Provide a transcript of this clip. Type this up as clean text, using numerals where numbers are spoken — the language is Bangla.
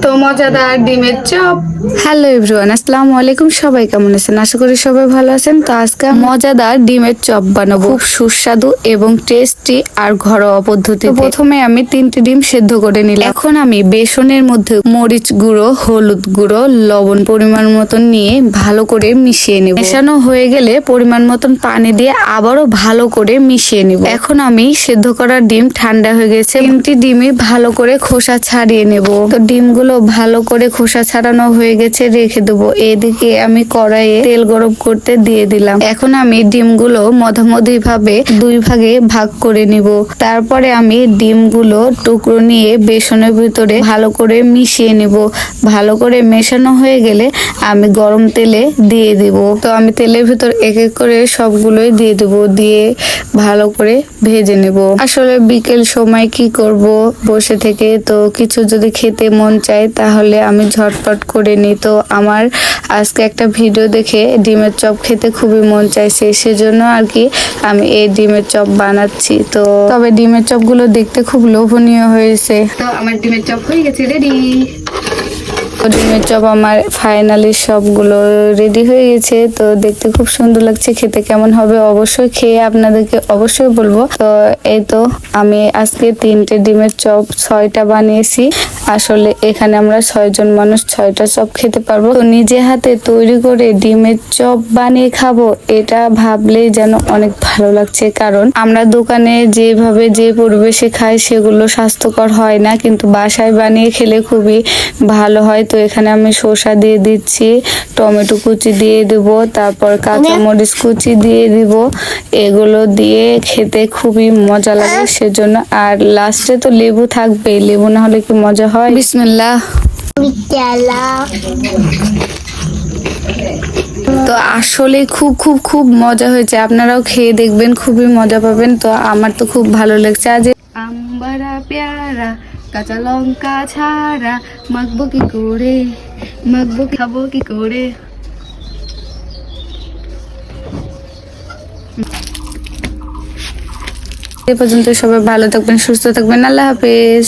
তো মজাদার ডিমের চপ। হ্যালো এভরিওয়ান, আসসালামু আলাইকুম। সবাই কেমন আছেন? আশা করি সবাই ভালো আছেন। তো আজকে মজাদার ডিমের চপ বানাবো, খুব সুস্বাদু এবং টেস্টি আর ঘরোয়া পদ্ধতিতে। প্রথমে আমি 3টি ডিম সেদ্ধ করে নিলাম। এখন আমি বেসনের মধ্যে মরিচ গুঁড়ো, হলুদ গুঁড়ো, লবণ পরিমাণ মতন নিয়ে ভালো করে মিশিয়ে নেব। মেশানো হয়ে গেলে পরিমাণ মতন পানি দিয়ে আবারও ভালো করে মিশিয়ে নিব। এখন আমি সেদ্ধ করা ডিম ঠান্ডা হয়ে গেছে, 3টি ডিমই ভালো করে খোসা ছাড়িয়ে নেব। তো ডিমগুলো ভালো করে খোসা ছাড়ানো হয়ে গেছে, রেখে দেবো। এদিকে আমি কড়াইয়ে তেল গরম করতে দিয়ে দিলাম। এখন আমি ডিমগুলো মধামধি ভাবে 2 ভাগে ভাগ করে নিব। তারপরে আমি ডিমগুলো টুকরো নিয়ে বেসনের ভিতরে ভালো করে মিশিয়ে নিব। ভালো করে মেশানো হয়ে গেলে আমি গরম তেলে দিয়ে দিব। তো আমি তেলের ভিতর এক এক করে সবগুলোই দিয়ে দেব, দিয়ে ভালো করে ভেজে নেব। আসলে বিকেল সময় কি করব বসে থেকে, তো কিছু যদি খেতে মন চায় তাহলে আমি ঝটপট করে নিই। তো আমার আজকে একটা ভিডিও দেখে ডিমের চপ খেতে খুবই মন চাইছে, সেজন্য আর কি আমি এই ডিমের চপ বানাচ্ছি। তো তবে ডিমের চপগুলো দেখতে খুব লোভনীয় হয়েছে। তো আমার ডিমের চপ হয়ে গেছে, রেডি। ডিমের চপ আমার ফাইনালি সবগুলো রেডি হয়ে গেছে। তো দেখতে খুব সুন্দর লাগছে, খেতে কেমন হবে অবশ্যই খেয়ে আপনাদেরকে অবশ্যই বলবো। তো এই তো আমি আজকে 3টে ডিমের চপ 6টা বানিয়েছি। আসলে এখানে আমরা 6 জন মানুষ 6টা চপ খেতে পারবো। তো নিজে হাতে তৈরি করে ডিমের চপ বানিয়ে খাবো, এটা ভাবলেই যেন অনেক ভালো লাগছে। কারণ আমরা দোকানে যেভাবে যে পরিবেশে খাই সেগুলো স্বাস্থ্যকর হয় না, কিন্তু বাসায় বানিয়ে খেলে খুবই ভালো হয়। তো এখানে আমি শসা দিয়ে দিচ্ছি, টমেটো কুচি দিয়ে দিব, তারপর কাঁচামরিচ কুচি দিয়ে দিব। এগুলো দিয়ে খেতে খুবই মজা লাগে সেজন্য। আর লাস্টে তো লেবু থাকবে, লেবু না হলে কি মজা হয়। বিসমিল্লাহ। তো আসলে খুব খুব খুব মজা হয়েছে, আপনারাও খেয়ে দেখবেন, খুবই মজা পাবেন। তো আমার তো খুব ভালো লাগছে। আজ আম্বারা পেয়ারা কাঁচা লঙ্কা ছাড়া মাখবো কি করে, মাখবো খাবো কি করে। এ পর্যন্ত সবাই ভালো থাকবেন, সুস্থ থাকবেন। আল্লাহ হাফেজ।